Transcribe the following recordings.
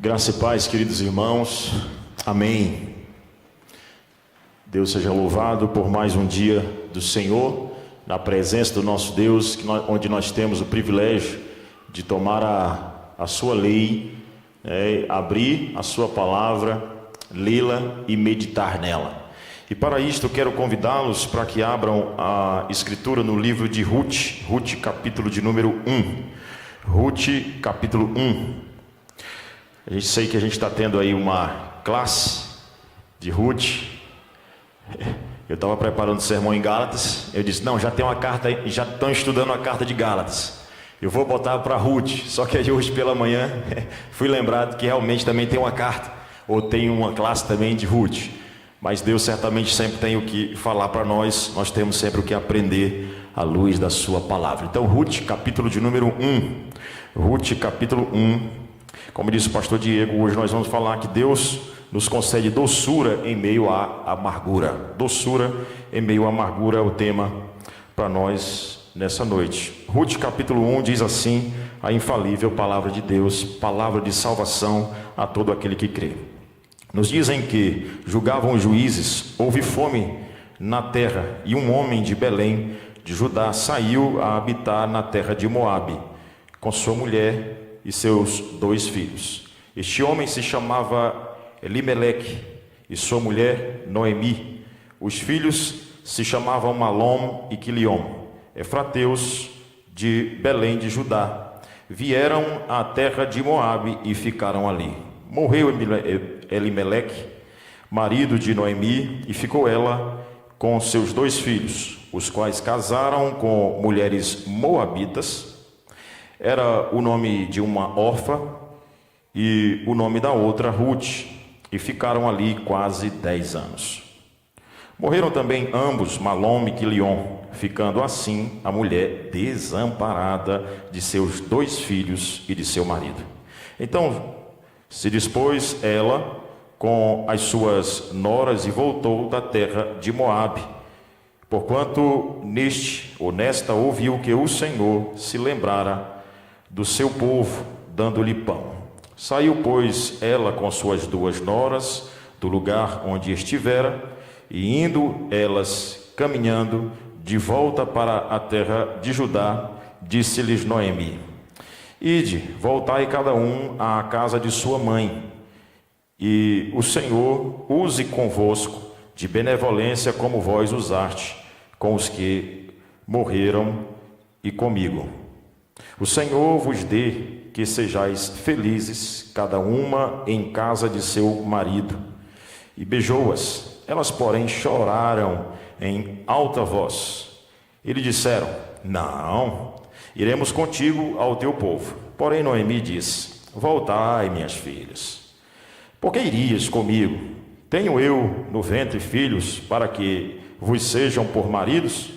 Graça e paz, queridos irmãos. Amém. Deus seja louvado por mais um dia do Senhor, na presença do nosso Deus, onde nós temos o privilégio de tomar a sua lei, abrir a sua palavra, lê-la e meditar nela. E para isto eu quero convidá-los para que abram a escritura no livro de Ruth, Ruth capítulo de número 1. Ruth capítulo 1. A gente sei que a gente está tendo aí uma classe de Ruth. Eu estava preparando o sermão em Gálatas. Eu disse, não, já tem uma carta, já estão estudando a carta de Gálatas. Eu vou botar para Ruth. Só que aí hoje pela manhã fui lembrado que realmente também tem uma carta, ou tem uma classe também de Ruth. Mas Deus certamente sempre tem o que falar para nós. Nós temos sempre o que aprender à luz da sua palavra. Então Ruth capítulo de número 1. Ruth capítulo 1. Como disse o pastor Diego, hoje nós vamos falar que Deus nos concede doçura em meio à amargura. Doçura em meio à amargura é o tema para nós nessa noite. Ruth capítulo 1 diz assim, a infalível palavra de Deus, palavra de salvação a todo aquele que crê. Nos dizem que julgavam os juízes, houve fome na terra, e um homem de Belém, de Judá, saiu a habitar na terra de Moabe, com sua mulher e seus 2 filhos. Este homem se chamava Elimeleque e sua mulher Noemi. Os filhos se chamavam Malom e Quiliom, efrateus de Belém de Judá. Vieram à terra de Moabe e ficaram ali. Morreu Elimeleque, marido de Noemi, e ficou ela com seus 2 filhos, os quais casaram com mulheres moabitas. Era o nome de uma órfã e o nome da outra Ruth, e ficaram ali quase 10 anos. Morreram também ambos, Malom e Quiliom, ficando assim a mulher desamparada de seus 2 filhos e de seu marido. Então se dispôs ela com as suas noras e voltou da terra de Moabe, porquanto nesta ouviu que o Senhor se lembrara do seu povo, dando-lhe pão. Saiu, pois, ela com suas 2 noras do lugar onde estivera, e indo elas caminhando de volta para a terra de Judá, disse-lhes Noemi: Ide, voltai cada um à casa de sua mãe, e o Senhor use convosco de benevolência como vós usaste com os que morreram e comigo. O Senhor vos dê que sejais felizes, cada uma em casa de seu marido. E beijou-as. Elas, porém, choraram em alta voz. E lhe disseram: Não, iremos contigo ao teu povo. Porém Noemi disse: Voltai, minhas filhas. Por que irias comigo? Tenho eu no ventre filhos para que vos sejam por maridos?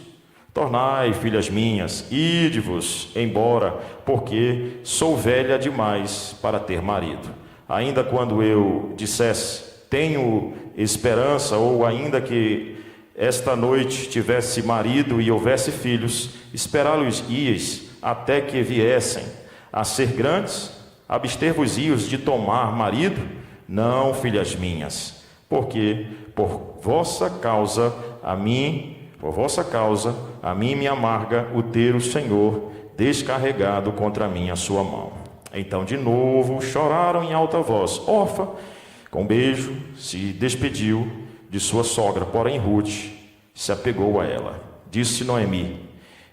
Tornai, filhas minhas, ide-vos embora, porque sou velha demais para ter marido. Ainda quando eu dissesse, tenho esperança, ou ainda que esta noite tivesse marido e houvesse filhos, esperá-los-ias até que viessem a ser grandes? Abster-vos-ias de tomar marido? Não, filhas minhas, porque por vossa causa a mim me amarga o ter o Senhor descarregado contra mim a sua mão. Então de novo choraram em alta voz. Orfa, com beijo, se despediu de sua sogra, porém Ruth se apegou a ela. Disse Noemi: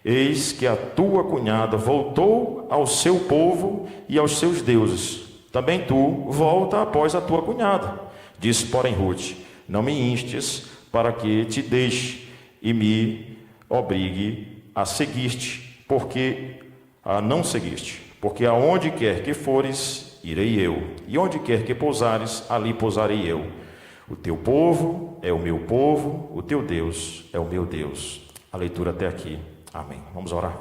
Eis que a tua cunhada voltou ao seu povo e aos seus deuses. Também tu volta após a tua cunhada. Disse, porém, Ruth: Não me instes para que te deixe e me obrigue a seguir-te, porque não seguiste. Porque aonde quer que fores, irei eu, e onde quer que pousares, ali pousarei eu. O teu povo é o meu povo, o teu Deus é o meu Deus. A leitura até aqui. Amém. Vamos orar.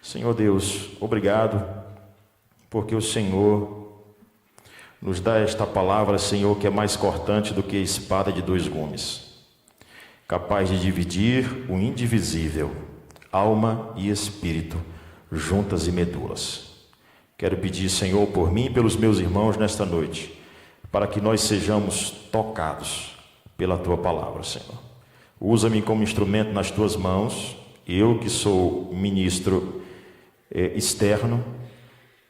Senhor Deus, obrigado, porque o Senhor nos dá esta palavra, Senhor, que é mais cortante do que a espada de 2 gumes, capaz de dividir o indivisível, alma e espírito, juntas e medulas. Quero pedir, Senhor, por mim e pelos meus irmãos nesta noite, para que nós sejamos tocados pela Tua palavra, Senhor. Usa-me como instrumento nas Tuas mãos, eu que sou ministro externo,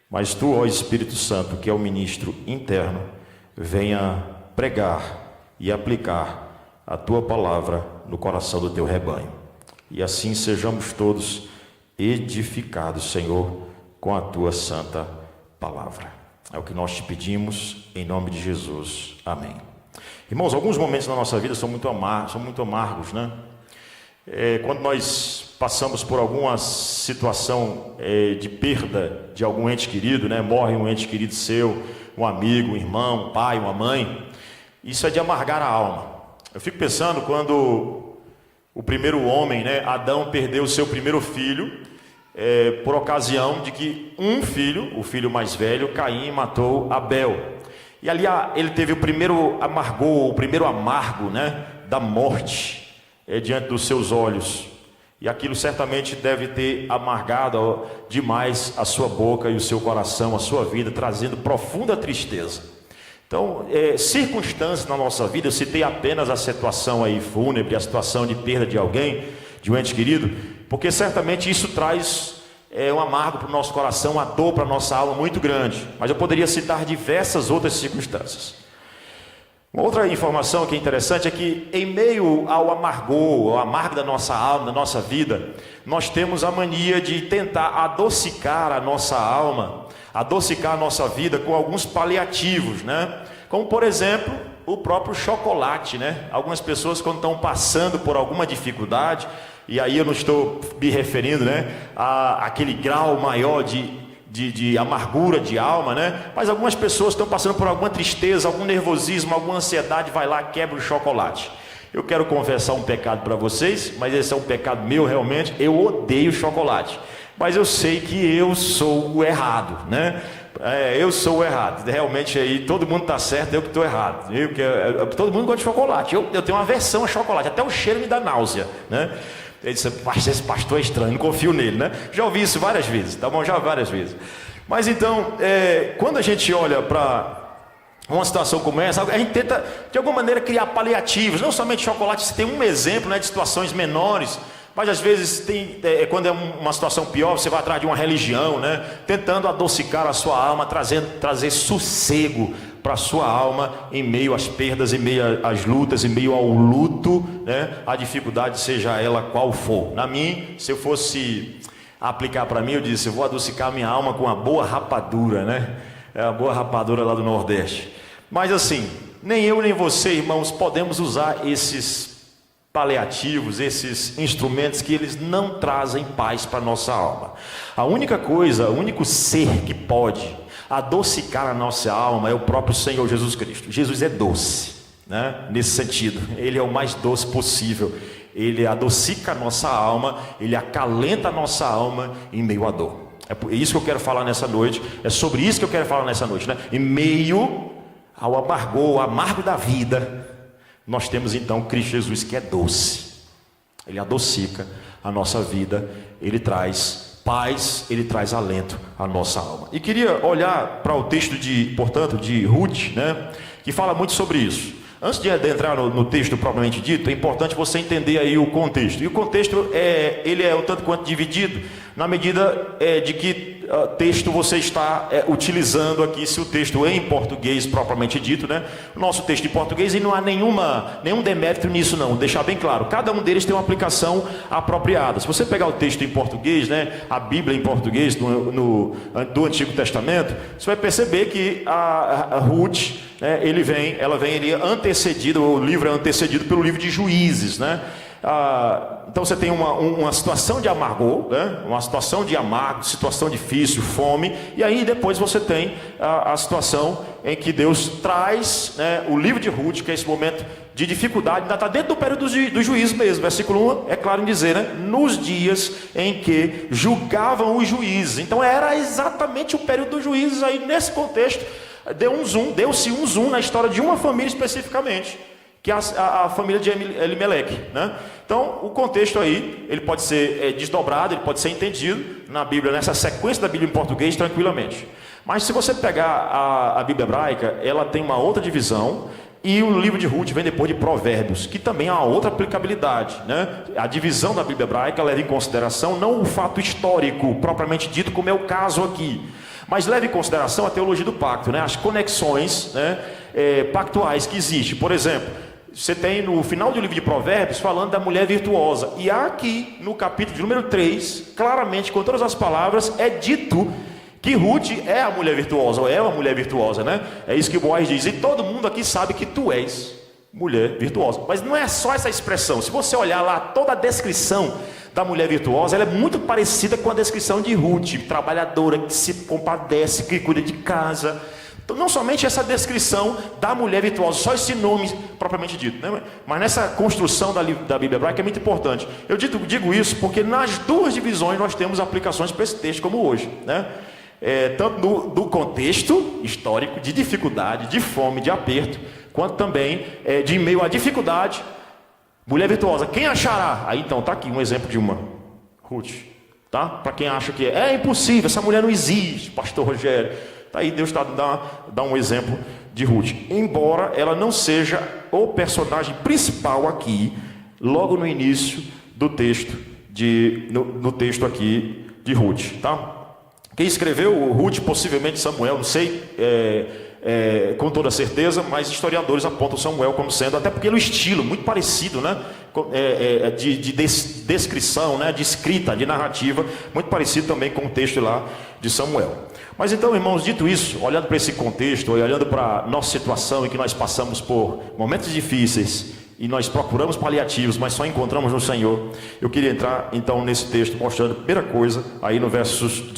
mas Tu, ó Espírito Santo, que é o ministro interno, venha pregar e aplicar a Tua palavra no coração do Teu rebanho. E assim sejamos todos edificados, Senhor, com a Tua santa palavra. É o que nós te pedimos, em nome de Jesus. Amém. Irmãos, alguns momentos na nossa vida são muito amargos, né? Quando nós passamos por alguma situação de perda de algum ente querido, né? Morre um ente querido seu, um amigo, um irmão, um pai, uma mãe. Isso é de amargar a alma. Eu fico pensando quando o primeiro homem, né, Adão, perdeu o seu primeiro filho, por ocasião de que um filho, o filho mais velho, Caim, matou Abel. E ali ele teve o primeiro amargo, né, da morte diante dos seus olhos. E aquilo certamente deve ter amargado demais a sua boca e o seu coração, a sua vida, trazendo profunda tristeza. Então, circunstâncias na nossa vida, eu citei apenas a situação aí fúnebre, a situação de perda de alguém, de um ente querido, porque certamente isso traz um amargo para o nosso coração, uma dor para a nossa alma muito grande. Mas eu poderia citar diversas outras circunstâncias. Uma outra informação que é interessante é que em meio ao amargo da nossa alma, da nossa vida, nós temos a mania de tentar adocicar a nossa alma, adocicar a nossa vida com alguns paliativos, né? Como, por exemplo, o próprio chocolate, né? Algumas pessoas, quando estão passando por alguma dificuldade, e aí eu não estou me referindo, né, a aquele grau maior de amargura de alma, né? Mas algumas pessoas estão passando por alguma tristeza, algum nervosismo, alguma ansiedade, vai lá, quebra o chocolate. Eu quero confessar um pecado para vocês, mas esse é um pecado meu realmente. Eu odeio chocolate, mas eu sei que eu sou o errado, né? Eu sou o errado, realmente aí todo mundo está certo, eu que estou errado. Todo mundo gosta de chocolate, eu tenho uma aversão a chocolate, até o cheiro me dá náusea, né? Ele disse, esse pastor é estranho, não confio nele, né? Já ouvi isso várias vezes, tá bom? Já várias vezes. Mas então, quando a gente olha para uma situação como essa, a gente tenta, de alguma maneira, criar paliativos. Não somente chocolate, você tem um exemplo, né, de situações menores, mas às vezes quando é uma situação pior, você vai atrás de uma religião, né? Tentando adocicar a sua alma, trazer sossego para a sua alma em meio às perdas, em meio às lutas, em meio ao luto, né? A dificuldade, seja ela qual for. Se eu fosse aplicar para mim, eu disse, eu vou adocicar minha alma com uma boa rapadura, né? É a boa rapadura lá do Nordeste. Mas assim, nem eu nem você, irmãos, podemos usar esses paliativos, esses instrumentos que eles não trazem paz para a nossa alma. A única coisa, o único ser que pode adocicar a nossa alma é o próprio Senhor Jesus Cristo. Jesus é doce, né? Nesse sentido, Ele é o mais doce possível. Ele adocica a nossa alma, Ele acalenta a nossa alma em meio à dor. É isso que eu quero falar nessa noite, é sobre isso que eu quero falar nessa noite, né? Em meio ao amargo da vida, nós temos então Cristo Jesus, que é doce. Ele adocica a nossa vida, Ele traz paz, Ele traz alento à nossa alma. E queria olhar para o texto portanto, de Ruth, né, que fala muito sobre isso. Antes de entrar no texto propriamente dito, é importante você entender aí o contexto. E o contexto ele é um tanto quanto dividido na medida de que texto você está utilizando aqui, se o texto é em português propriamente dito, né? O nosso texto em português, e não há nenhum demérito nisso não, deixar bem claro, cada um deles tem uma aplicação apropriada. Se você pegar o texto em português, né, a Bíblia em português do Antigo Testamento, você vai perceber que a Ruth, né, ele é antecedido, o livro é antecedido pelo livro de Juízes, né? Então você tem uma situação de amargor, né? Uma situação de amargo, situação difícil, fome, e aí depois você tem a situação em que Deus traz, né, o livro de Ruth, que é esse momento de dificuldade, ainda está dentro do período do juízo mesmo. Versículo 1 é claro em dizer, né, nos dias em que julgavam os juízes. Então era exatamente o período dos juízes. Aí nesse contexto deu-se um zoom na história de uma família especificamente, que a família de Elimeleque, né? Então, o contexto aí, ele pode ser desdobrado, ele pode ser entendido na Bíblia, nessa sequência da Bíblia em português, tranquilamente. Mas se você pegar a Bíblia hebraica, ela tem uma outra divisão, e o livro de Ruth vem depois de Provérbios, que também há outra aplicabilidade, né? A divisão da Bíblia hebraica leva em consideração não o fato histórico, propriamente dito, como é o caso aqui, mas leva em consideração a teologia do pacto, né? As conexões, né, pactuais que existem. Por exemplo, você tem no final do livro de Provérbios falando da mulher virtuosa, e aqui no capítulo de número 3, claramente, com todas as palavras, é dito que Ruth é a mulher virtuosa, ou é uma mulher virtuosa, né? É isso que Boaz diz, e todo mundo aqui sabe que tu és mulher virtuosa. Mas não é só essa expressão. Se você olhar lá, toda a descrição da mulher virtuosa, ela é muito parecida com a descrição de Ruth, trabalhadora, que se compadece, que cuida de casa. Então, não somente essa descrição da mulher virtuosa, só esse nome propriamente dito, né? Mas nessa construção da Bíblia hebraica é muito importante. Eu digo isso porque nas duas divisões nós temos aplicações para esse texto, como hoje, né? Tanto do contexto histórico, de dificuldade, de fome, de aperto, quanto também de meio à dificuldade, mulher virtuosa, quem achará? Aí então, está aqui um exemplo de uma, Ruth, tá? Para quem acha que é impossível, essa mulher não existe, pastor Rogério, tá aí, Deus está dá um exemplo de Ruth, embora ela não seja o personagem principal aqui, logo no início do texto, no texto aqui de Ruth, tá? Quem escreveu Ruth, possivelmente Samuel, não sei com toda certeza, mas historiadores apontam Samuel como sendo, até porque o estilo muito parecido, né? De descrição, né? De escrita, de narrativa, muito parecido também com o texto lá de Samuel. Mas então, irmãos, dito isso, olhando para esse contexto, olhando para a nossa situação em que nós passamos por momentos difíceis, e nós procuramos paliativos, mas só encontramos no Senhor. Eu queria entrar então nesse texto mostrando, primeira coisa, aí no versos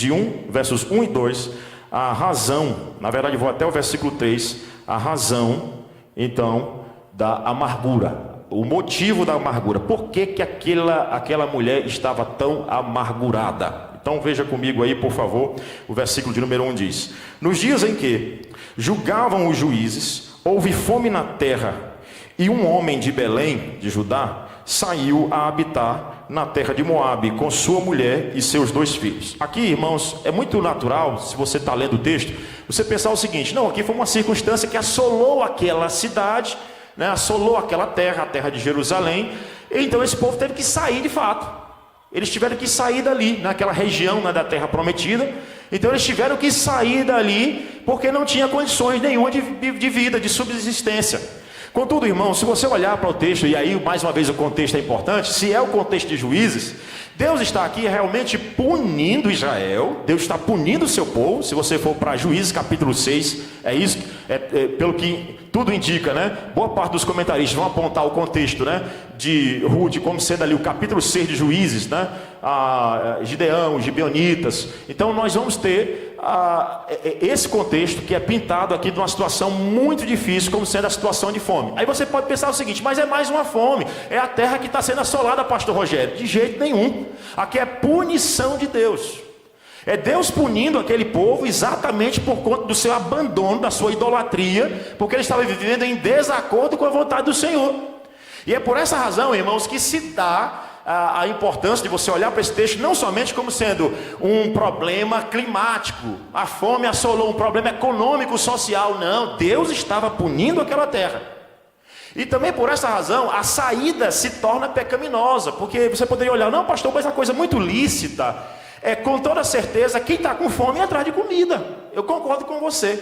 1 e 2, a razão, na verdade vou até o versículo 3, a razão então da amargura, o motivo da amargura, por que aquela mulher estava tão amargurada. Então veja comigo aí, por favor, o versículo de número 1 diz: nos dias em que julgavam os juízes, houve fome na terra, e um homem de Belém, de Judá, saiu a habitar na terra de Moabe, com sua mulher e seus 2 filhos. Aqui, irmãos, é muito natural, se você está lendo o texto, você pensar o seguinte: não, aqui foi uma circunstância que assolou aquela cidade, né, assolou aquela terra, a terra de Jerusalém, então esse povo teve que sair de fato. Eles tiveram que sair dali, naquela região, né, da terra prometida. Então eles tiveram que sair dali, porque não tinha condições nenhuma de vida, de subsistência. Contudo, irmão, se você olhar para o texto, e aí mais uma vez o contexto é importante, se é o contexto de Juízes, Deus está aqui realmente punindo Israel, Deus está punindo o seu povo. Se você for para Juízes capítulo 6, é isso, pelo que tudo indica, né? Boa parte dos comentaristas vão apontar o contexto, né, de Ruth como sendo ali o capítulo 6 de Juízes, né? Gideão, os gibeonitas. Então nós vamos ter esse contexto que é pintado aqui de uma situação muito difícil, como sendo a situação de fome. Aí você pode pensar o seguinte: mas é mais uma fome, é a terra que está sendo assolada, pastor Rogério. De jeito nenhum, aqui é punição de Deus. É Deus punindo aquele povo exatamente por conta do seu abandono, da sua idolatria, porque ele estava vivendo em desacordo com a vontade do Senhor. E é por essa razão, irmãos, que se dá a importância de você olhar para esse texto não somente como sendo um problema climático, a fome assolou um problema econômico, social. Não, Deus estava punindo aquela terra. E também por essa razão a saída se torna pecaminosa, porque você poderia olhar: não, pastor, mas é uma coisa muito lícita. Com toda certeza, quem está com fome é atrás de comida. Eu concordo com você.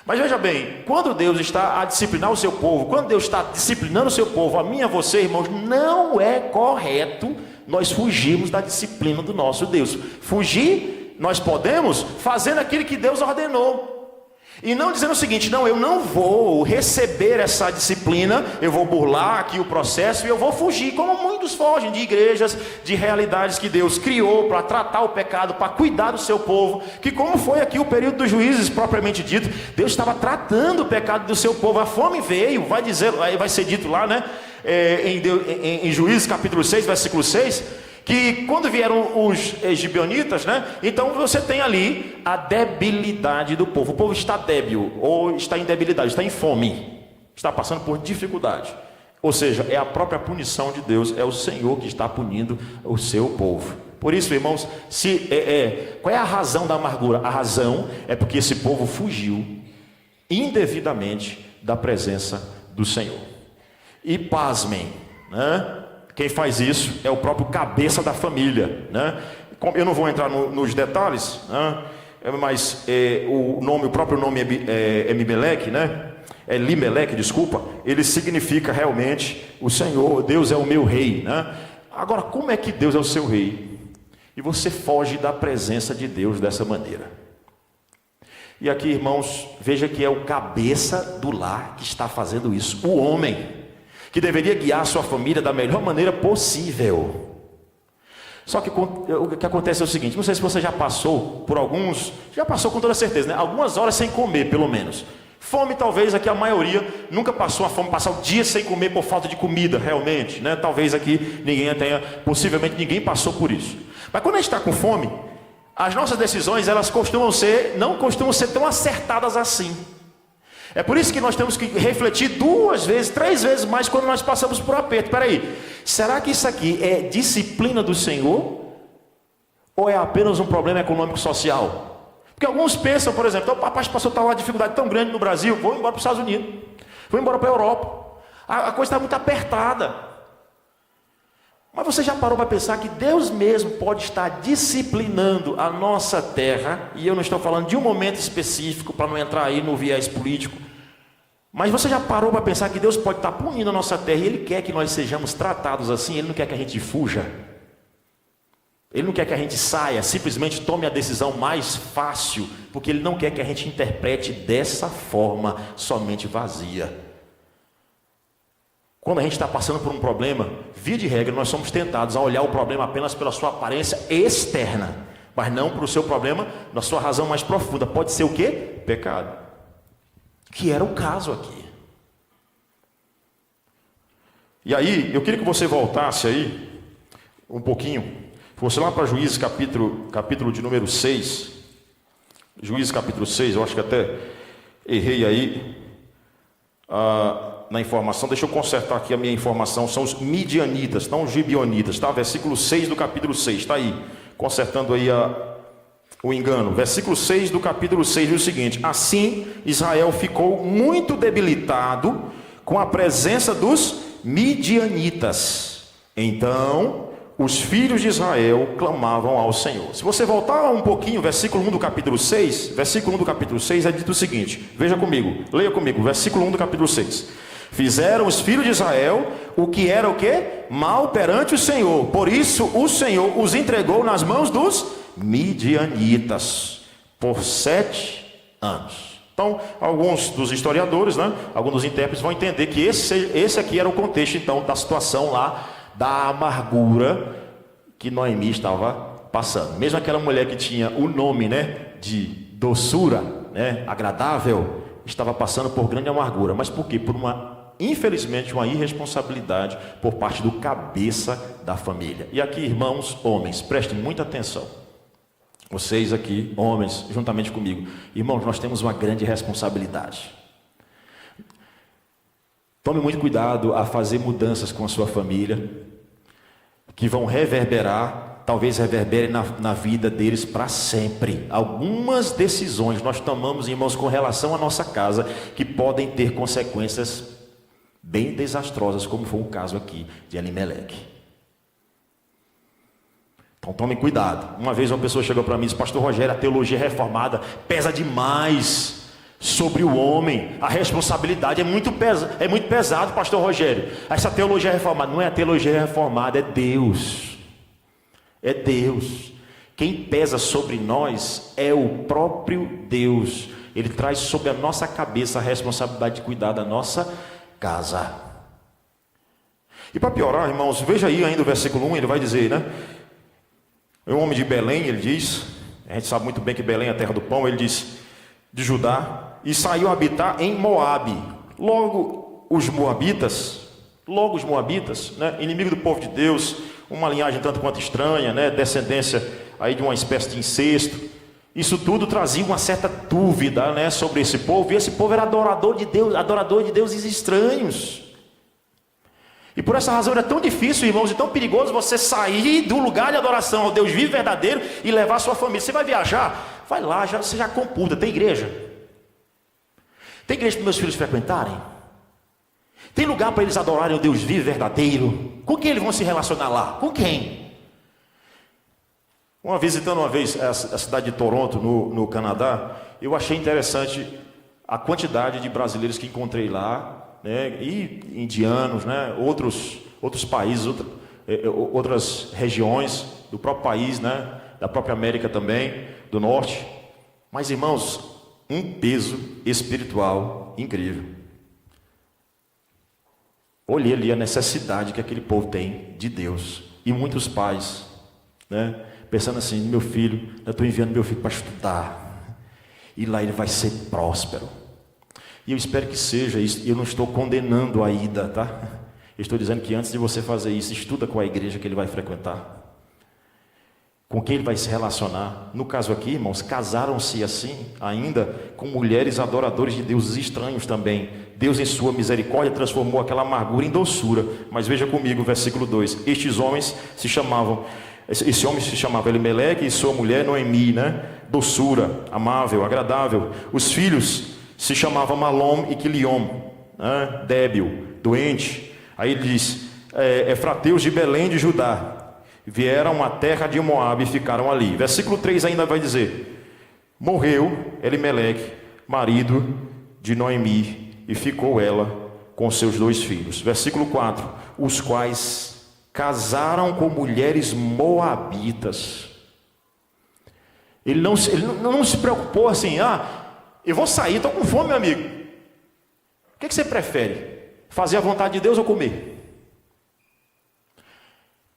Mas veja bem, quando Deus está a disciplinar o seu povo, quando Deus está disciplinando o seu povo, a mim e a você, irmãos, não é correto nós fugirmos da disciplina do nosso Deus. Fugir, nós podemos fazendo aquilo que Deus ordenou. E não dizendo o seguinte: não, eu não vou receber essa disciplina, eu vou burlar aqui o processo e eu vou fugir, como muitos fogem de igrejas, de realidades que Deus criou para tratar o pecado, para cuidar do seu povo, que como foi aqui o período dos juízes propriamente dito, Deus estava tratando o pecado do seu povo. A fome veio, vai ser dito lá, né, em Juízes capítulo 6, versículo 6, que quando vieram os gibeonitas, né, então você tem ali a debilidade do povo. O povo está débil, ou está em debilidade, está em fome, está passando por dificuldade. Ou seja, é a própria punição de Deus, é o Senhor que está punindo o seu povo. Por isso, irmãos, qual é a razão da amargura? A razão é porque esse povo fugiu indevidamente da presença do Senhor. E pasmem, né? Quem faz isso é o próprio cabeça da família, né? Eu não vou entrar nos detalhes, né? Mas o próprio nome é Ebimeleque, né? É Limeleque, desculpa. Ele significa realmente o Senhor, Deus é o meu rei, né? Agora, como é que Deus é o seu rei? E você foge da presença de Deus dessa maneira. E aqui, irmãos, veja que é o cabeça do lar que está fazendo isso. O homem, que deveria guiar a sua família da melhor maneira possível. Só que o que acontece é o seguinte, não sei se você já passou com toda certeza, né? Algumas horas sem comer, pelo menos. Fome, talvez aqui a maioria nunca passou a fome, passar o dia sem comer por falta de comida, realmente, né? Talvez aqui possivelmente ninguém passou por isso. Mas quando a gente está com fome, as nossas decisões, elas não costumam ser tão acertadas assim. É por isso que nós temos que refletir 2 vezes, 3 vezes mais quando nós passamos por aperto. Espera aí, será que isso aqui é disciplina do Senhor? Ou é apenas um problema econômico-social? Porque alguns pensam, por exemplo, o papai passou uma dificuldade tão grande no Brasil, vou embora para os Estados Unidos, vou embora para a Europa. A coisa está muito apertada. Mas você já parou para pensar que Deus mesmo pode estar disciplinando a nossa terra, e eu não estou falando de um momento específico, para não entrar aí no viés político, mas você já parou para pensar que Deus pode estar punindo a nossa terra, e Ele quer que nós sejamos tratados assim, Ele não quer que a gente fuja, Ele não quer que a gente saia, simplesmente tome a decisão mais fácil, porque Ele não quer que a gente interprete dessa forma somente vazia. Quando a gente está passando por um problema, via de regra, nós somos tentados a olhar o problema apenas pela sua aparência externa, mas não para o seu problema, na sua razão mais profunda. Pode ser o quê? Pecado. Que era o caso aqui. E aí, eu queria que você voltasse aí, um pouquinho, fosse lá para Juízes capítulo de número 6. Juízes capítulo 6, eu acho que até errei aí na informação, deixa eu consertar aqui a minha informação, são os midianitas, não os gibeonitas, tá? Versículo 6 do capítulo 6, está aí, consertando aí o engano. Versículo 6 do capítulo 6 diz o seguinte: assim Israel ficou muito debilitado com a presença dos midianitas. Então os filhos de Israel clamavam ao Senhor. Se você voltar um pouquinho, versículo 1 do capítulo 6, é dito o seguinte, veja comigo, leia comigo, versículo 1 do capítulo 6. Fizeram os filhos de Israel o que era o quê? Mal perante o Senhor. Por isso o Senhor os entregou nas mãos dos midianitas por 7 anos. Então, alguns dos historiadores, né, alguns dos intérpretes vão entender que esse aqui era o contexto, então, da situação lá, da amargura que Noemi estava passando. Mesmo aquela mulher que tinha o nome, né, de doçura, né, agradável, estava passando por grande amargura. Mas por quê? Infelizmente, uma irresponsabilidade por parte do cabeça da família. E aqui, irmãos, homens, prestem muita atenção. Vocês aqui, homens, juntamente comigo. Irmãos, nós temos uma grande responsabilidade. Tome muito cuidado a fazer mudanças com a sua família, que vão reverberar, talvez reverberem na vida deles para sempre. Algumas decisões nós tomamos, irmãos, com relação à nossa casa, que podem ter consequências bem desastrosas, como foi o caso aqui de Elimeleque. Então tomem cuidado. Uma vez uma pessoa chegou para mim e disse: pastor Rogério, a teologia reformada pesa demais sobre o homem, a responsabilidade é muito pesado, pastor Rogério. Essa teologia reformada, não é a teologia reformada, é Deus. É Deus. Quem pesa sobre nós é o próprio Deus. Ele traz sobre a nossa cabeça a responsabilidade de cuidar da nossa casa. E para piorar, irmãos, veja aí ainda o versículo 1, ele vai dizer, né? O homem de Belém, ele diz, a gente sabe muito bem que Belém é a terra do pão, ele diz, de Judá, e saiu a habitar em Moabe. Logo os moabitas, né, inimigo do povo de Deus, uma linhagem tanto quanto estranha, né, descendência aí de uma espécie de incesto. Isso tudo trazia uma certa dúvida, né, sobre esse povo, e esse povo era adorador de deuses estranhos. por essa razão era tão difícil, irmãos, e tão perigoso você sair do lugar de adoração ao Deus vivo e verdadeiro e levar a sua família. Você vai viajar? Vai lá, você já computa. Tem igreja? Tem igreja para meus filhos frequentarem? Tem lugar para eles adorarem o Deus vivo e verdadeiro? Com quem eles vão se relacionar lá? Com quem? Visitando uma vez a cidade de Toronto, no Canadá, eu achei interessante a quantidade de brasileiros que encontrei lá, né, e indianos, né, outros países, outras regiões do próprio país, né, da própria América também, do Norte. Mas, irmãos, um peso espiritual incrível. Olhei ali a necessidade que aquele povo tem de Deus. E muitos pais, né, pensando assim: meu filho, eu estou enviando meu filho para estudar, e lá ele vai ser próspero. E eu espero que seja isso. Eu não estou condenando a ida, tá? Eu estou dizendo que antes de você fazer isso, estuda com a igreja que ele vai frequentar, com quem ele vai se relacionar. No caso aqui, irmãos, casaram-se assim, ainda com mulheres adoradores de deuses estranhos também. Deus, em sua misericórdia, transformou aquela amargura em doçura. Mas veja comigo o versículo 2: esse homem se chamava Elimeleque, e sua mulher Noemi, né? Doçura, amável, agradável. Os filhos se chamavam Malom e Quiliom, né? Débil, doente. Aí ele diz: Efrateus de Belém de Judá vieram à terra de Moabe e ficaram ali. Versículo 3 ainda vai dizer: morreu Elimeleque, marido de Noemi, e ficou ela com seus 2 filhos. Versículo 4: os quais casaram com mulheres moabitas. Ele não se preocupou assim: eu vou sair, estou com fome, meu amigo. O que você prefere? Fazer a vontade de Deus ou comer?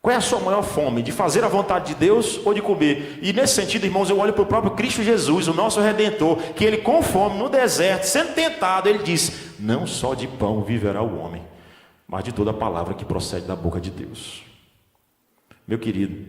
Qual é a sua maior fome? De fazer a vontade de Deus ou de comer? E nesse sentido, irmãos, eu olho para o próprio Cristo Jesus, o nosso Redentor, que ele com fome no deserto, sendo tentado, ele disse: não só de pão viverá o homem, mas de toda a palavra que procede da boca de Deus. Meu querido,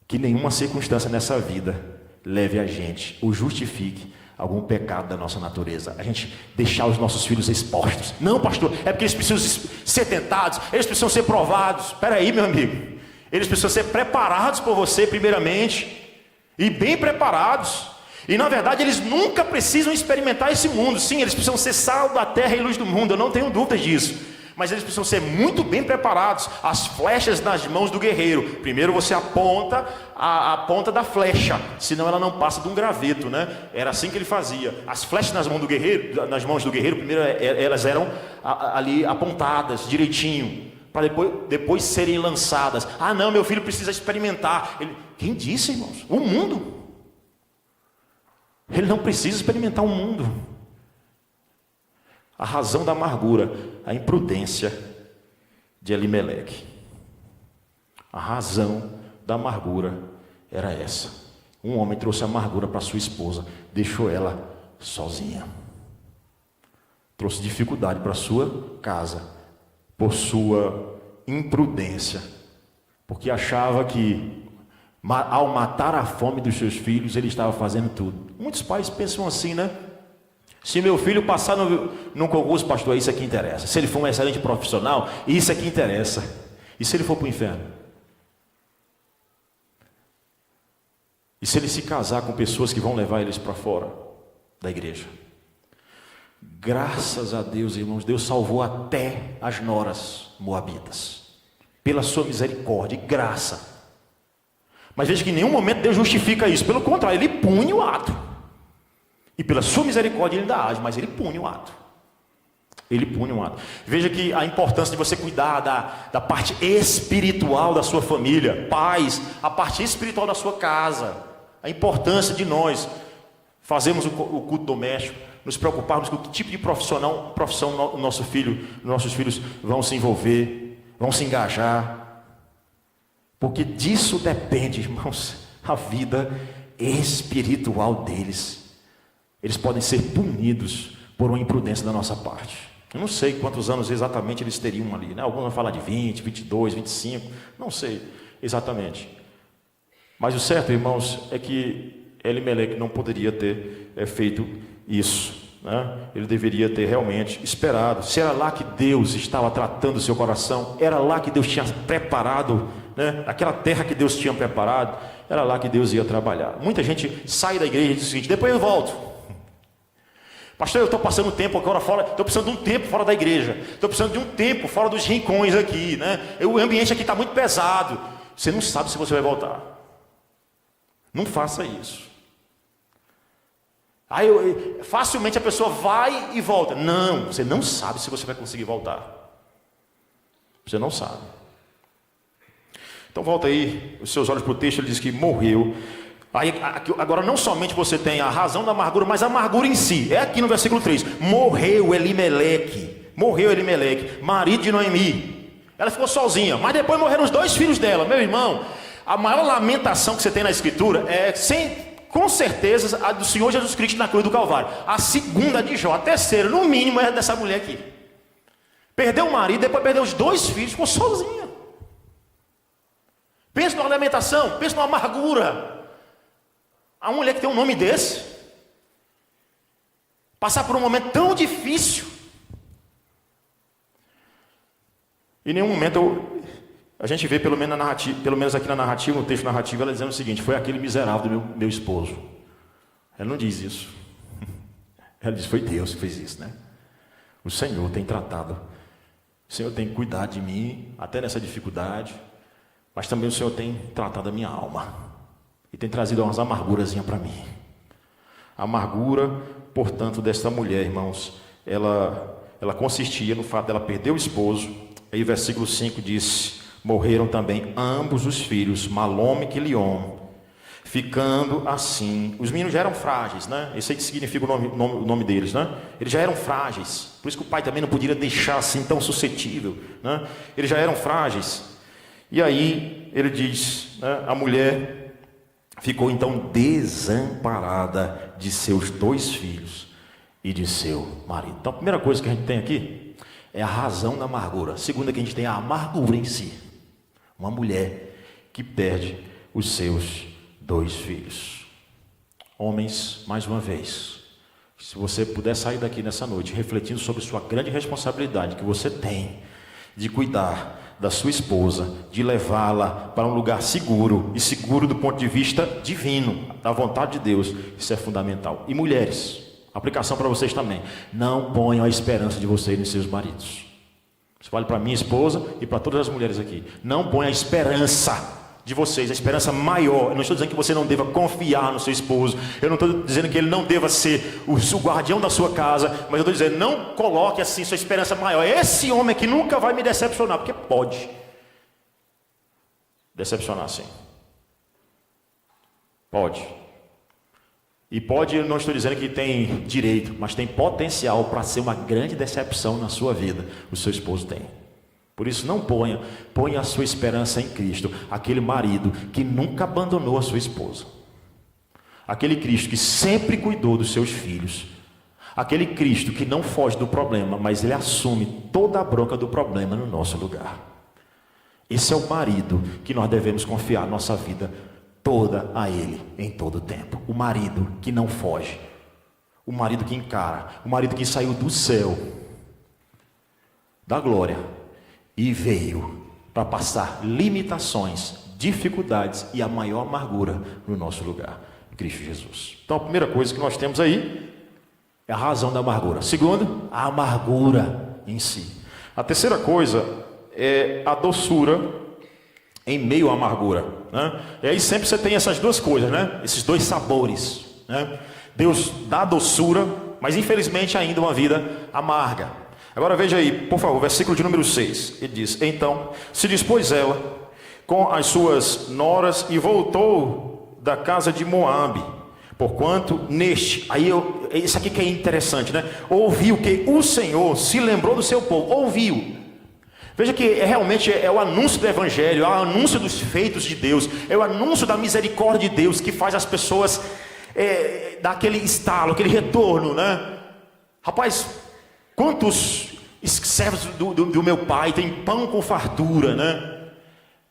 que nenhuma circunstância nessa vida leve a gente, ou justifique algum pecado da nossa natureza, a gente deixar os nossos filhos expostos. Não, pastor, é porque eles precisam ser tentados, eles precisam ser provados. Espera aí, meu amigo, eles precisam ser preparados por você primeiramente, e bem preparados. E na verdade eles nunca precisam experimentar esse mundo. Sim, eles precisam ser sal da terra e luz do mundo, eu não tenho dúvidas disso. Mas eles precisam ser muito bem preparados. As flechas nas mãos do guerreiro. Primeiro você aponta a ponta da flecha, senão ela não passa de um graveto, né? Era assim que ele fazia. As flechas nas mãos do guerreiro, primeiro elas eram ali apontadas direitinho, para depois serem lançadas. Não, meu filho precisa experimentar. Quem disse, irmãos? O mundo. Ele não precisa experimentar o mundo. A razão da amargura, a imprudência de Elimeleque. A razão da amargura era essa. Um homem trouxe amargura para sua esposa, deixou ela sozinha. Trouxe dificuldade para sua casa, por sua imprudência, porque achava que ao matar a fome dos seus filhos, ele estava fazendo tudo. Muitos pais pensam assim, né? Se meu filho passar no concurso, pastor, isso aqui interessa. Se ele for um excelente profissional, isso aqui interessa. E se ele for para o inferno? E se ele se casar com pessoas que vão levar eles para fora da igreja? Graças a Deus, irmãos, Deus salvou até as noras moabitas, pela sua misericórdia e graça. Mas veja que em nenhum momento Deus justifica isso. Pelo contrário, ele pune o ato. E pela sua misericórdia ele ainda age, mas ele pune o ato. Ele pune o ato. Veja que a importância de você cuidar da parte espiritual da sua família. Pais, a parte espiritual da sua casa. A importância de nós fazermos o culto doméstico, nos preocuparmos com que tipo de profissão nossos filhos vão se envolver, vão se engajar. Porque disso depende, irmãos, a vida espiritual deles. Eles podem ser punidos por uma imprudência da nossa parte. Eu não sei quantos anos exatamente eles teriam ali, né? Alguns vão falar de 20, 22, 25, não sei exatamente. Mas o certo, irmãos, é que Elimeleque não poderia ter feito isso, né, ele deveria ter realmente esperado. Se era lá que Deus estava tratando o seu coração, era lá que Deus tinha preparado, né, aquela terra que Deus tinha preparado, era lá que Deus ia trabalhar. Muita gente sai da igreja e diz o seguinte: depois eu volto. Pastor, eu estou passando um tempo agora fora, estou precisando de um tempo fora da igreja, estou precisando de um tempo fora dos rincões aqui, né? O ambiente aqui está muito pesado. Você não sabe se você vai voltar. Não faça isso. Aí facilmente a pessoa vai e volta. Não, você não sabe se você vai conseguir voltar. Você não sabe. Então volta aí os seus olhos para o texto. Ele diz que morreu. Aí, agora não somente você tem a razão da amargura, mas a amargura em si. É aqui no versículo 3. Morreu Elimeleque, marido de Noemi. Ela ficou sozinha, mas depois morreram os 2 filhos dela. Meu irmão, a maior lamentação que você tem na escritura é, com certeza, a do Senhor Jesus Cristo na cruz do Calvário. A segunda de Jó, a terceira, no mínimo, é dessa mulher aqui. Perdeu o marido, depois perdeu os 2 filhos, ficou sozinha. Pensa numa lamentação, pensa numa amargura. A mulher que tem um nome desse, passar por um momento tão difícil. Em nenhum momento a gente vê, pelo menos aqui na narrativa, no texto narrativo, ela dizendo o seguinte: foi aquele miserável do meu esposo. Ela não diz isso. Ela diz: foi Deus que fez isso, né? O Senhor tem tratado, o Senhor tem cuidado de mim, até nessa dificuldade, mas também o Senhor tem tratado a minha alma. E tem trazido umas amargurazinhas para mim. A amargura, portanto, desta mulher, irmãos, ela consistia no fato dela perder o esposo. Aí o versículo 5 diz: morreram também ambos os filhos, Malome e Quilion, ficando assim. Os meninos já eram frágeis, né? Esse aí que significa o nome deles, né? Eles já eram frágeis. Por isso que o pai também não podia deixar assim tão suscetível, né? Eles já eram frágeis. E aí ele diz, né, a mulher ficou então desamparada de seus 2 filhos e de seu marido. Então a primeira coisa que a gente tem aqui é a razão da amargura. A segunda que a gente tem é a amargura em si. Uma mulher que perde os seus 2 filhos. Homens, mais uma vez, se você puder sair daqui nessa noite refletindo sobre sua grande responsabilidade que você tem de cuidar da sua esposa, de levá-la para um lugar seguro, e seguro do ponto de vista divino, da vontade de Deus, isso é fundamental. E mulheres, aplicação para vocês também: não ponham a esperança de vocês nos seus maridos. Isso vale para minha esposa e para todas as mulheres aqui. Não ponham a esperança de vocês, a esperança maior. Eu não estou dizendo que você não deva confiar no seu esposo, eu não estou dizendo que ele não deva ser o guardião da sua casa, mas eu estou dizendo: não coloque assim sua esperança maior. Esse homem que nunca vai me decepcionar, porque pode decepcionar, sim. Pode. E pode, eu não estou dizendo que tem direito, mas tem potencial para ser uma grande decepção na sua vida. O seu esposo tem. Por isso não ponha a sua esperança em Cristo, aquele marido que nunca abandonou a sua esposa, aquele Cristo que sempre cuidou dos seus filhos, aquele Cristo que não foge do problema, mas ele assume toda a bronca do problema no nosso lugar. Esse é o marido que nós devemos confiar nossa vida toda a ele, em todo o tempo. O marido que não foge, o marido que encara, o marido que saiu do céu, da glória, e veio para passar limitações, dificuldades e a maior amargura no nosso lugar, Cristo Jesus. Então a primeira coisa que nós temos aí é a razão da amargura. Segundo, a amargura em si. A terceira coisa é a doçura em meio à amargura, né? E aí sempre você tem essas 2 coisas, né? Esses 2 sabores, né? Deus dá doçura, mas infelizmente ainda uma vida amarga. Agora veja aí, por favor, versículo de número 6. Ele diz: então se dispôs ela com as suas noras e voltou da casa de Moabe, porquanto neste, isso aqui que é interessante, né? Ouviu que o Senhor se lembrou do seu povo, ouviu. Veja que realmente é o anúncio do Evangelho, é o anúncio dos feitos de Deus, é o anúncio da misericórdia de Deus que faz as pessoas dar aquele estalo, aquele retorno, né? Rapaz, quantos servos do meu pai têm pão com fartura, né?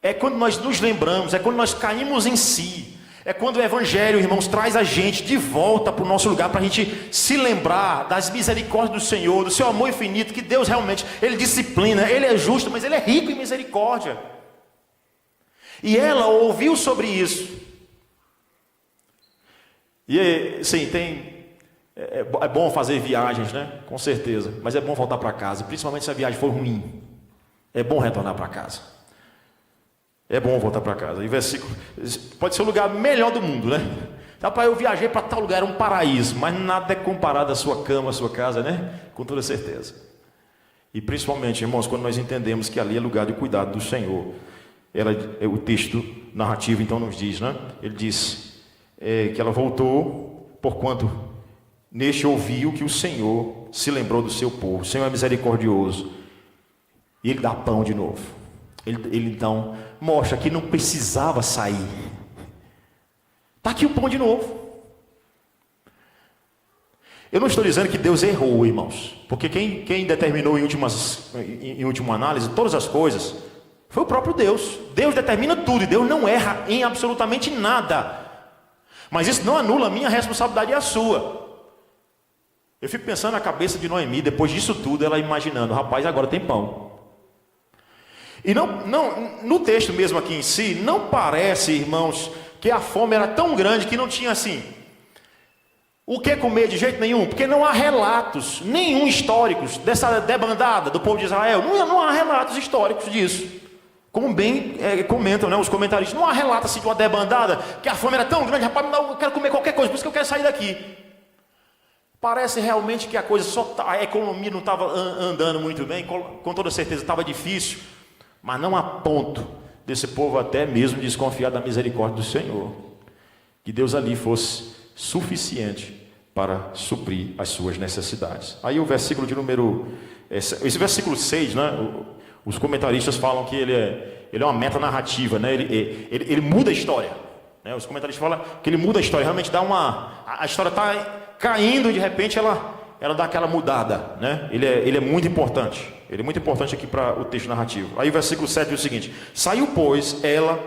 É quando nós nos lembramos, é quando nós caímos em si, É quando o Evangelho, irmãos, traz a gente de volta para o nosso lugar, para a gente se lembrar das misericórdias do Senhor, do seu amor infinito, que Deus realmente, Ele disciplina, Ele é justo, mas Ele é rico em misericórdia. E ela ouviu sobre isso. E sim, é bom fazer viagens, né? Com certeza, mas é bom voltar para casa, principalmente se a viagem for ruim. É bom retornar para casa. É bom voltar para casa. E versículo, pode ser o lugar melhor do mundo, né? Rapaz, eu viajei para tal lugar, era um paraíso, mas nada é comparado à sua cama, à sua casa, né? Com toda certeza. E principalmente, irmãos, quando nós entendemos que ali é lugar de cuidado do Senhor. O texto narrativo então nos diz, né? Ele diz que ela voltou, porquanto neste ouviu que o Senhor se lembrou do seu povo. O Senhor é misericordioso. E Ele dá pão de novo. Ele então mostra que não precisava sair. Está aqui o pão de novo. Eu não estou dizendo que Deus errou, irmãos, porque quem determinou em última análise todas as coisas foi o próprio Deus. Deus determina tudo e Deus não erra em absolutamente nada. Mas isso não anula a minha responsabilidade e a sua. Eu fico pensando na cabeça de Noemi, depois disso tudo, ela imaginando, rapaz, agora tem pão. E no texto mesmo aqui em si, não parece, irmãos, que a fome era tão grande que não tinha assim o que comer de jeito nenhum, porque não há relatos nenhum históricos dessa debandada do povo de Israel. Não há relatos históricos disso. Como bem comentam, né, os comentaristas, não há relato assim de uma debandada, que a fome era tão grande, rapaz, eu quero comer qualquer coisa, por isso que eu quero sair daqui. Parece realmente que a coisa a economia não estava andando muito bem, com toda certeza estava difícil. Mas não há ponto desse povo até mesmo desconfiar da misericórdia do Senhor. Que Deus ali fosse suficiente para suprir as suas necessidades. Aí o versículo de número... Esse versículo 6, né? Os comentaristas falam que ele é uma metanarrativa, né? Ele muda a história. Né? Os comentaristas falam que ele muda a história. Realmente dá a história está caindo e de repente ela dá aquela mudada, né? Ele é muito importante. Ele é muito importante aqui para o texto narrativo. Aí o versículo 7 diz o seguinte: saiu, pois, ela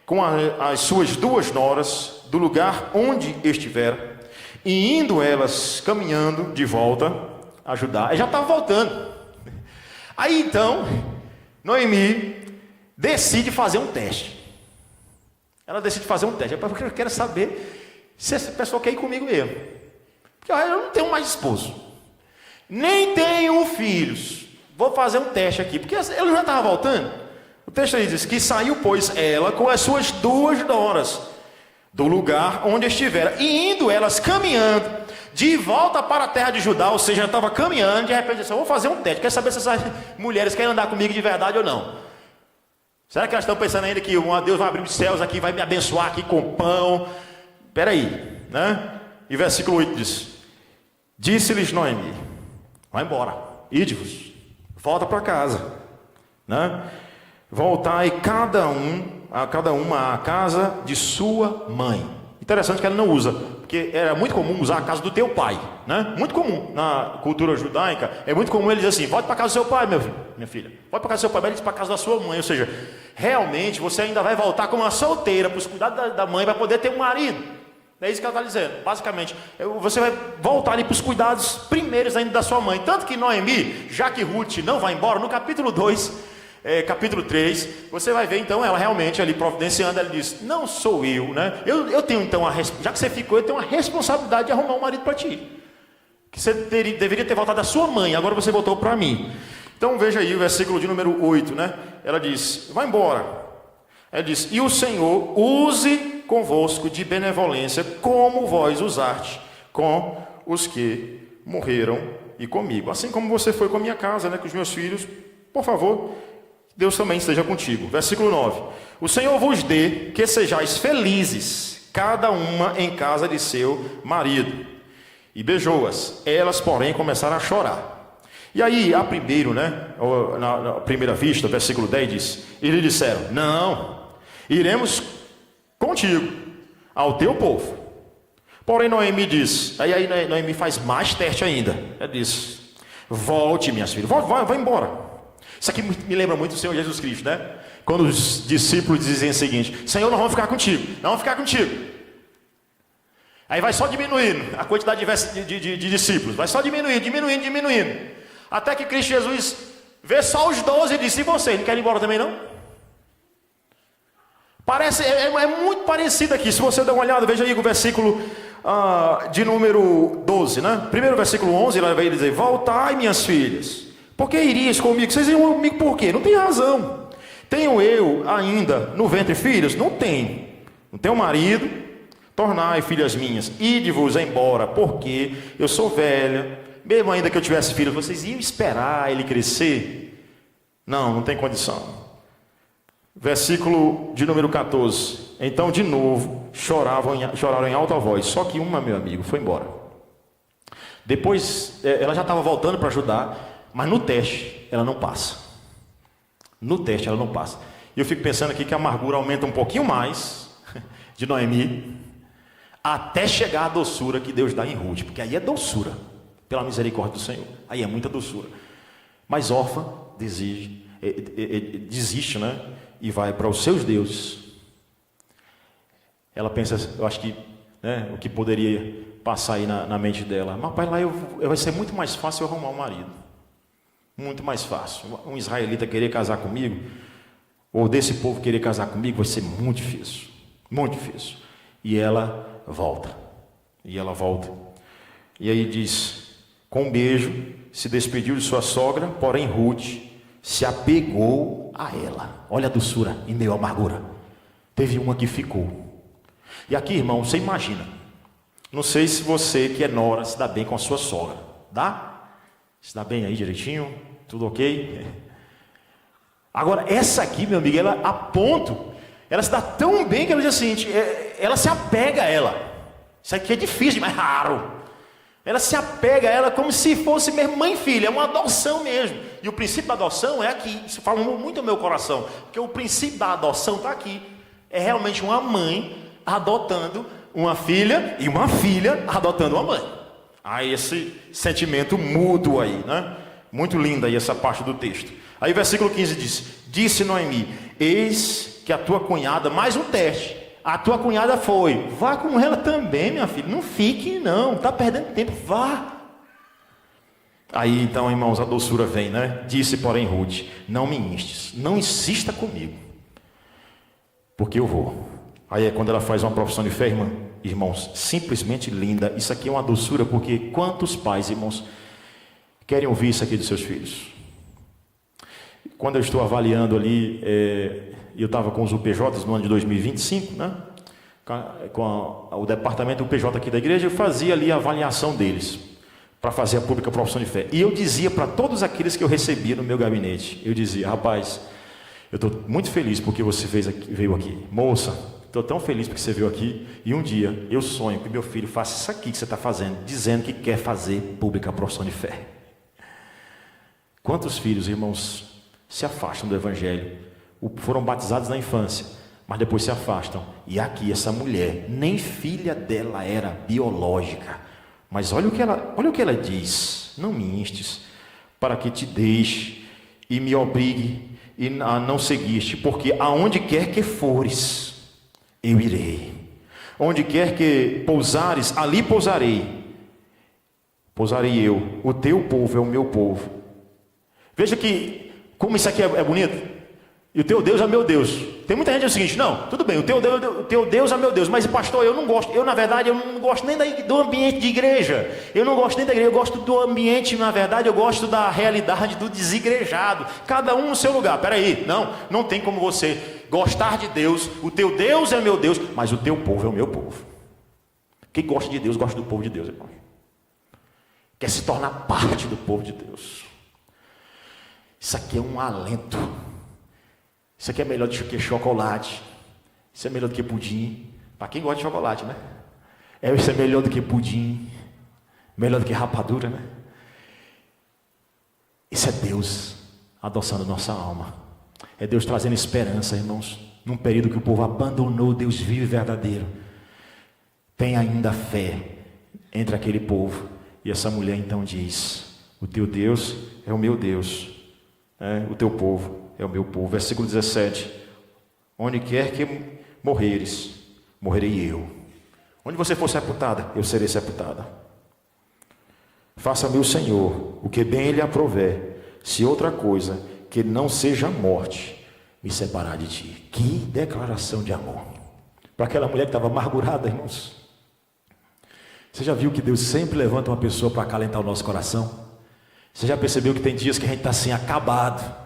com as suas 2 noras do lugar onde estivera, e indo elas caminhando de volta a ajudar. Ela já estava voltando. Aí então, Noemi decide fazer um teste. Ela decide fazer um teste. Eu quero saber se esse pessoal quer ir comigo mesmo. Porque eu não tenho mais esposo, nem tenho filhos. Vou fazer um teste aqui, porque ele já estava voltando. O texto aí diz que saiu, pois, ela com as suas 2 noras do lugar onde estivera, e indo elas caminhando de volta para a terra de Judá, ou seja, estava caminhando, de repente disse: eu vou fazer um teste, quero saber se essas mulheres querem andar comigo de verdade ou não. Será que elas estão pensando ainda que Deus vai abrir os céus aqui, vai me abençoar aqui com pão? Espera aí, né? E versículo 8 diz: disse-lhes Noemi: vai embora, ide-vos, volta para casa, né? Voltai cada uma à casa de sua mãe. Interessante que ela não usa, porque era muito comum usar a casa do teu pai, né? Muito comum na cultura judaica, é muito comum ele dizer assim: volte para a casa do seu pai, minha filha, volte para a casa do seu pai. Mas ele diz para a casa da sua mãe, ou seja, realmente você ainda vai voltar como uma solteira para os cuidados da mãe, para poder ter um marido. É isso que ela está dizendo, basicamente. Você vai voltar ali para os cuidados primeiros ainda da sua mãe. Tanto que Noemi, já que Ruth não vai embora, no capítulo 2, capítulo 3, você vai ver então ela realmente ali providenciando. Ela diz: não sou eu, né? Eu tenho então, já que você ficou, eu tenho a responsabilidade de arrumar um marido para ti. Que você deveria ter voltado da sua mãe, agora você voltou para mim. Então veja aí o versículo de número 8, né? Ela diz: vai embora. Ela diz: e o Senhor use convosco de benevolência, como vós usaste com os que morreram e comigo. Assim como você foi com a minha casa, né, com os meus filhos, por favor, Deus também esteja contigo. Versículo 9: o Senhor vos dê que sejais felizes, cada uma em casa de seu marido. E beijou-as. Elas, porém, começaram a chorar. E aí, a na primeira vista, versículo 10 diz: e lhe disseram: não, iremos contigo ao teu povo. Porém Noemi diz, aí Noemi faz mais teste ainda. Ela diz: volte, minhas filhas, vai embora. Isso aqui me lembra muito do Senhor Jesus Cristo, né? Quando os discípulos dizem o seguinte: Senhor, nós vamos ficar contigo, nós vamos ficar contigo. Aí vai só diminuindo a quantidade de discípulos, vai só diminuindo, até que Cristo Jesus vê só os 12 e diz: e vocês, não querem ir embora também não? Parece, é muito parecido aqui. Se você der uma olhada, veja aí o versículo de número 12, né? Primeiro versículo 11, ele vai dizer: voltai, minhas filhas, por que irias comigo? Vocês iriam comigo por quê? Não tem razão. Tenho eu ainda no ventre filhos? Não tenho. Não tenho marido. Tornai, filhas minhas, ide-vos embora, porque eu sou velha. Mesmo ainda que eu tivesse filhos, vocês iam esperar ele crescer? Não tem condição. Versículo de número 14. Então de novo choraram em alta voz. Só que uma, meu amigo, foi embora. Depois ela já estava voltando para ajudar, mas no teste ela não passa. No teste ela não passa. E eu fico pensando aqui que a amargura aumenta um pouquinho mais de Noemi, até chegar a doçura que Deus dá em Ruth, porque aí é doçura, pela misericórdia do Senhor, aí é muita doçura. Mas Orfa desiste, né? E vai para os seus deuses. Ela pensa, eu acho que, né, o que poderia passar aí na mente dela: mas pai, lá vai ser muito mais fácil eu arrumar um marido, muito mais fácil. Um israelita querer casar comigo, ou desse povo querer casar comigo, vai ser muito difícil, muito difícil. E ela volta, e aí diz: com um beijo se despediu de sua sogra, porém Ruth se apegou a ela. Olha a doçura em meio à amargura. Teve uma que ficou. E aqui, irmão, você imagina, não sei se você que é nora se dá bem com a sua sogra, dá? Se dá bem aí direitinho? Tudo ok? Agora, essa aqui, meu amigo, ela a ponto, ela se dá tão bem que ela diz o seguinte: ela se apega a ela. Isso aqui é difícil, mas raro. Ela se apega a ela como se fosse mesmo mãe e filha, é uma adoção mesmo. E o princípio da adoção é aqui. Isso fala muito ao meu coração, porque o princípio da adoção está aqui. É realmente uma mãe adotando uma filha e uma filha adotando uma mãe. Há esse sentimento mútuo aí, né? Muito linda aí essa parte do texto. Aí o versículo 15 diz: disse Noemi: eis que a tua cunhada, mais um teste, a tua cunhada foi, vá com ela também, minha filha, não fique não, está perdendo tempo, vá. Aí então, irmãos, a doçura vem, né? Disse porém Ruth: não me instes, não insista comigo, porque eu vou. Aí é quando ela faz uma profissão de fé, irmãos, simplesmente linda. Isso aqui é uma doçura, porque quantos pais, irmãos, querem ouvir isso aqui dos seus filhos? Quando eu estou avaliando ali, eu estava com os UPJs no ano de 2025, né? Com o departamento UPJ aqui da igreja, eu fazia ali a avaliação deles, para fazer a pública profissão de fé. E eu dizia para todos aqueles que eu recebia no meu gabinete, eu dizia: rapaz, eu estou muito feliz porque você veio aqui. Moça, estou tão feliz porque você veio aqui, e um dia eu sonho que meu filho faça isso aqui que você está fazendo, dizendo que quer fazer pública profissão de fé. Quantos filhos, irmãos, se afastam do evangelho, foram batizados na infância, mas depois se afastam. E aqui essa mulher, nem filha dela era biológica, mas olha o que ela diz: não me instes, para que te deixe e me obrigue a não seguir-te, porque aonde quer que fores, eu irei. Onde quer que pousares, ali pousarei eu. O teu povo é o meu povo. Veja que como isso aqui é bonito. E o teu Deus é meu Deus. Tem muita gente que diz o seguinte: não, tudo bem, o teu Deus é meu Deus, mas pastor, eu não gosto. Na verdade, eu não gosto nem do ambiente de igreja. Eu não gosto nem da igreja, eu gosto do ambiente, na verdade, eu gosto da realidade do desigrejado. Cada um no seu lugar. Peraí, não tem como você gostar de Deus. O teu Deus é meu Deus, mas o teu povo é o meu povo. Quem gosta de Deus, gosta do povo de Deus, irmão. Quer se tornar parte do povo de Deus. Isso aqui é um alento. Isso aqui é melhor do que chocolate. Isso é melhor do que pudim. Para quem gosta de chocolate, né? Isso é melhor do que pudim. Melhor do que rapadura, né? Isso é Deus adoçando nossa alma. É Deus trazendo esperança, irmãos. Num período que o povo abandonou o Deus vivo e verdadeiro. Tem ainda fé entre aquele povo. E essa mulher então diz: o teu Deus é o meu Deus. O teu povo é o meu povo. Versículo 17: onde quer que morreres, morrerei eu. Onde você for sepultada, eu serei sepultada. Faça-me o Senhor o que bem lhe aprouver, se outra coisa que não seja a morte me separar de ti. Que declaração de amor para aquela mulher que estava amargurada, irmãos. Você já viu que Deus sempre levanta uma pessoa para acalentar o nosso coração? Você já percebeu que tem dias que a gente está assim acabado?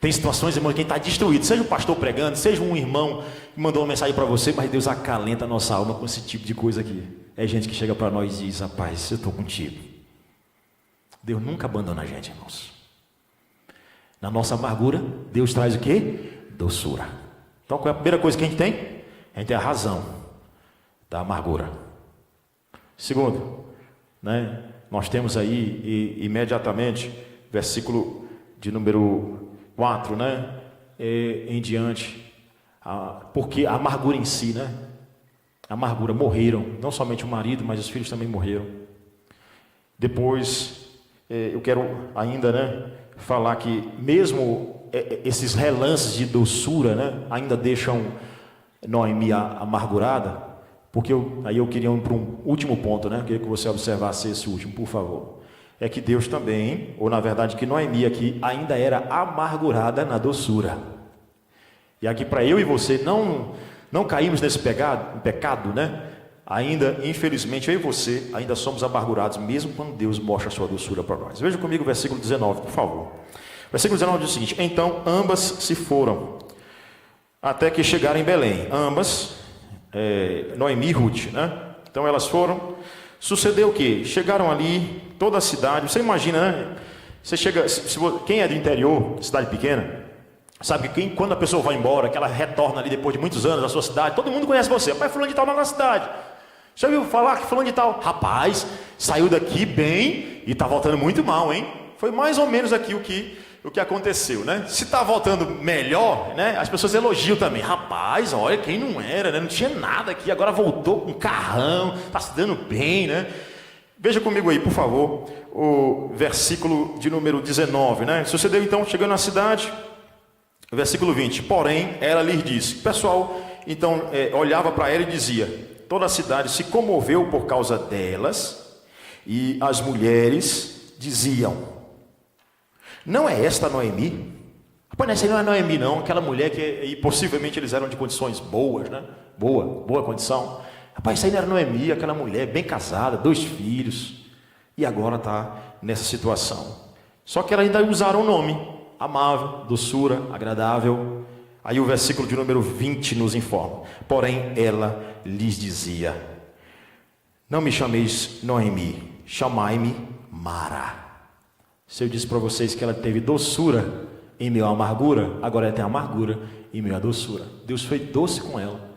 Tem situações, irmão, que a gente está destruído. Seja um pastor pregando, seja um irmão que mandou uma mensagem para você, mas Deus acalenta a nossa alma com esse tipo de coisa aqui. É gente que chega para nós e diz: rapaz, eu estou contigo. Deus nunca abandona a gente, irmãos. Na nossa amargura, Deus traz o quê? Doçura. Então, qual é a primeira coisa que a gente tem? A gente tem a razão da amargura. Segundo, nós temos aí imediatamente, versículo de número 4, em diante, porque a amargura em si, a amargura, morreram, não somente o marido, mas os filhos também morreram. Depois, eu quero ainda, falar que mesmo esses relances de doçura, ainda deixam Noemi amargurada, porque aí eu queria ir para um último ponto, eu queria que você observasse esse último, por favor. É que Deus também, ou na verdade que Noemi aqui ainda era amargurada na doçura. E aqui para eu e você não caímos nesse pecado, ainda, infelizmente, eu e você ainda somos amargurados, mesmo quando Deus mostra a sua doçura para nós. Veja comigo o versículo 19, por favor. O versículo 19 diz o seguinte: então ambas se foram, até que chegaram em Belém. Ambas, Noemi e Ruth, Então elas foram. Sucedeu o quê? Chegaram ali, toda a cidade. Você imagina, Você chega, quem é do interior, cidade pequena, sabe que quando a pessoa vai embora, que ela retorna ali depois de muitos anos na sua cidade, todo mundo conhece você. Mas fulano de tal não é na cidade. Já ouviu falar que fulano de tal? Rapaz, saiu daqui bem e está voltando muito mal, hein? Foi mais ou menos aqui o que aconteceu, Se está voltando melhor, as pessoas elogiam também. Rapaz, olha, quem não era, Não tinha nada aqui, agora voltou com um carrão, está se dando bem, Veja comigo aí, por favor, o versículo de número 19, Sucedeu então, chegando na cidade, versículo 20. Porém, ela lhes disse. O pessoal, então, olhava para ela e dizia: toda a cidade se comoveu por causa delas, e as mulheres diziam: não é esta Noemi? Rapaz, essa não é Noemi não, aquela mulher que possivelmente eles eram de condições boas, boa condição. Rapaz, isso aí não era Noemi, aquela mulher bem casada, 2 filhos, e agora está nessa situação. Só que ela ainda usaram o nome, amável, doçura, agradável. Aí o versículo de número 20 nos informa: porém ela lhes dizia: não me chameis Noemi, chamai-me Mara. Se eu disse para vocês que ela teve doçura em meio à amargura, agora ela tem amargura em meio à doçura. Deus foi doce com ela.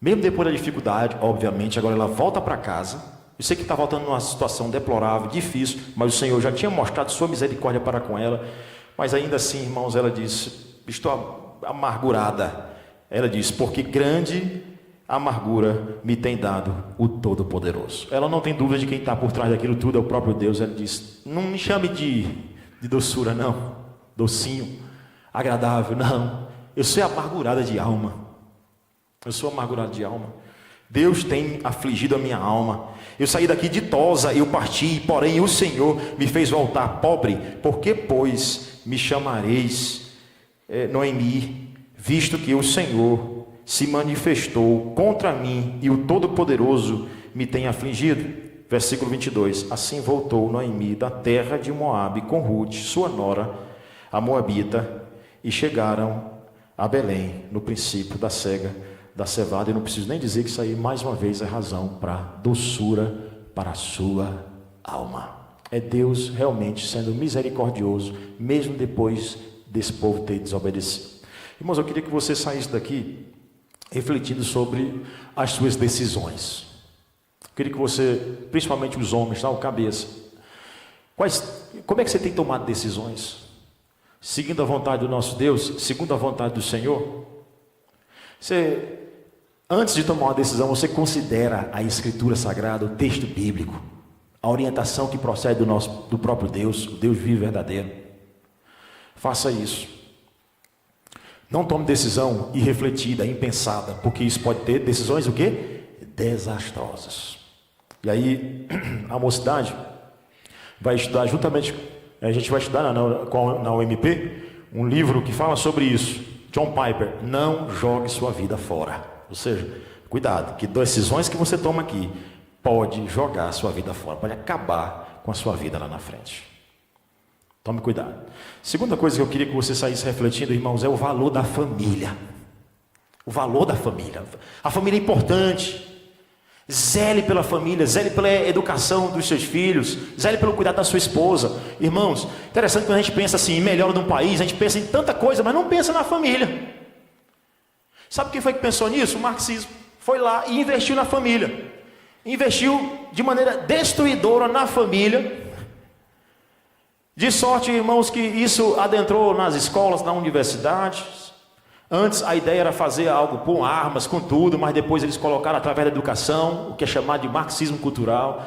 Mesmo depois da dificuldade, obviamente, agora ela volta para casa. Eu sei que está voltando numa situação deplorável, difícil, mas o Senhor já tinha mostrado sua misericórdia para com ela. Mas ainda assim, irmãos, ela disse: estou amargurada. Ela disse: porque grande amargura me tem dado o Todo-Poderoso. Ela não tem dúvida de quem está por trás daquilo tudo, é o próprio Deus. Ela diz: não me chame de doçura, não, docinho, agradável, não. Eu sou amargurada de alma. Eu sou amargurado de alma. Deus tem afligido a minha alma. Eu saí daqui ditosa, eu parti, porém o Senhor me fez voltar pobre. Por que, pois, me chamareis Noemi, visto que o Senhor se manifestou contra mim e o Todo-Poderoso me tem afligido? Versículo 22. Assim voltou Noemi da terra de Moabe com Ruth, sua nora, a Moabita, e chegaram a Belém no princípio da cevada. Eu não preciso nem dizer que isso aí, mais uma vez, é razão para doçura para a sua alma. É Deus realmente sendo misericordioso, mesmo depois desse povo ter desobedecido. Irmãos, eu queria que você saísse daqui refletindo sobre as suas decisões. Eu queria que você, principalmente os homens, o cabeça, como é que você tem tomado decisões? Seguindo a vontade do nosso Deus, segundo a vontade do Senhor? Você, antes de tomar uma decisão, você considera a Escritura Sagrada, o texto bíblico, a orientação que procede do próprio Deus, o Deus vivo e verdadeiro. Faça isso. Não tome decisão irrefletida, impensada, porque isso pode ter decisões o quê? Desastrosas. E aí, a mocidade vai estudar juntamente, a gente vai estudar na UMP, um livro que fala sobre isso. John Piper, não jogue sua vida fora. Ou seja, cuidado, que decisões que você toma aqui pode jogar a sua vida fora, pode acabar com a sua vida lá na frente. Tome cuidado. Segunda coisa que eu queria que você saísse refletindo, irmãos, é o valor da família. O valor da família. A família é importante. Zele pela família, zele pela educação dos seus filhos, zele pelo cuidado da sua esposa. Irmãos, interessante quando a gente pensa assim, em melhora de um país, a gente pensa em tanta coisa, mas não pensa na família. Sabe quem foi que pensou nisso? O marxismo. Foi lá e investiu na família. Investiu de maneira destruidora na família. De sorte, irmãos, que isso adentrou nas escolas, na universidade. Antes a ideia era fazer algo com armas, com tudo, mas depois eles colocaram através da educação, o que é chamado de marxismo cultural,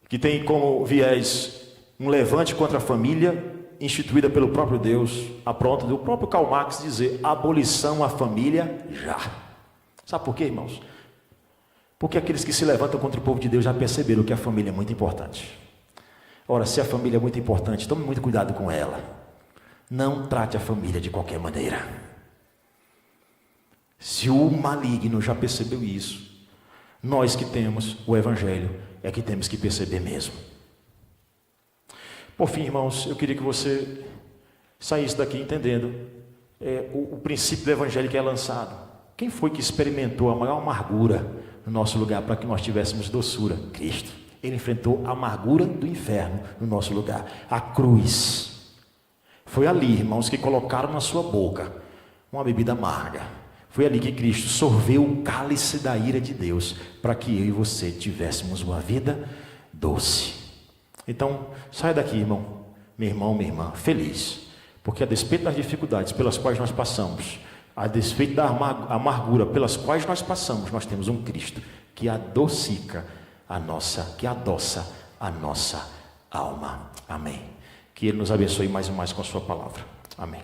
que tem como viés um levante contra a família, instituída pelo próprio Deus, a pronto do próprio Karl Marx dizer, abolição à família já. Sabe por quê, irmãos? Porque aqueles que se levantam contra o povo de Deus já perceberam que a família é muito importante. Ora, se a família é muito importante, tome muito cuidado com ela. Não trate a família de qualquer maneira. Se o maligno já percebeu isso, nós que temos o Evangelho é que temos que perceber mesmo. Por fim, irmãos, eu queria que você saísse daqui entendendo o princípio do Evangelho que é lançado. Quem foi que experimentou a maior amargura no nosso lugar para que nós tivéssemos doçura? Cristo. Ele enfrentou a amargura do inferno no nosso lugar. A cruz. Foi ali, irmãos, que colocaram na sua boca uma bebida amarga. Foi ali que Cristo sorveu o cálice da ira de Deus para que eu e você tivéssemos uma vida doce. Então, saia daqui, irmão, minha irmã, feliz. Porque a despeito das dificuldades pelas quais nós passamos, a despeito da amargura pelas quais nós passamos, nós temos um Cristo que adoça a nossa alma. Amém. Que Ele nos abençoe mais e mais com a sua palavra. Amém.